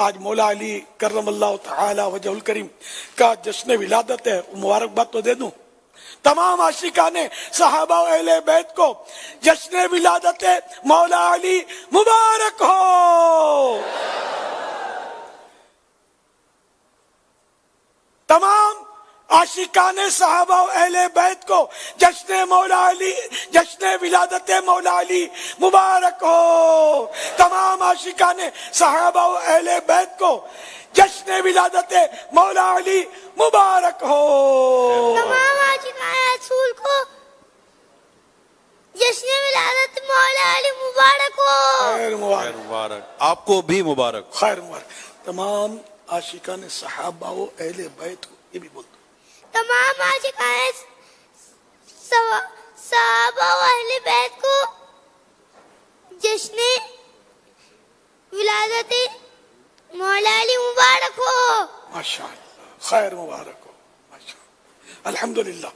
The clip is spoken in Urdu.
آج مولا علی کرم اللہ تعالی وجہ الکریم کا جشن ولادت ہے، مبارکباد تو دے دوں تمام عاشقان صحابہ و اہل بیت کو، جشن ولادت مولا علی مبارک ہو۔ تمام عاشقان صحابہ و اہل بیت کو جشن مولا علی، جشن ولادت مولا علی مبارک ہو۔ تمام عاشقان صحابہ و اہل بیت کو جشن ولادت مولا علی مبارک ہو۔ تمام عاشقان رسول کو جشن ولادت مولا علی مبارک ہو۔ خیر مبارک، مبارک، آپ کو بھی مبارک۔ خیر مبارک۔ تمام عاشقان صحابہ و اہل بیت کو، یہ بھی بولتا تمام عاشقان صحابہ و اہل بیت کو جشن ولادت مولا علی مبارک ہو۔ ماشاءاللہ، خیر مبارک ہو، ماشاءاللہ، الحمدللہ۔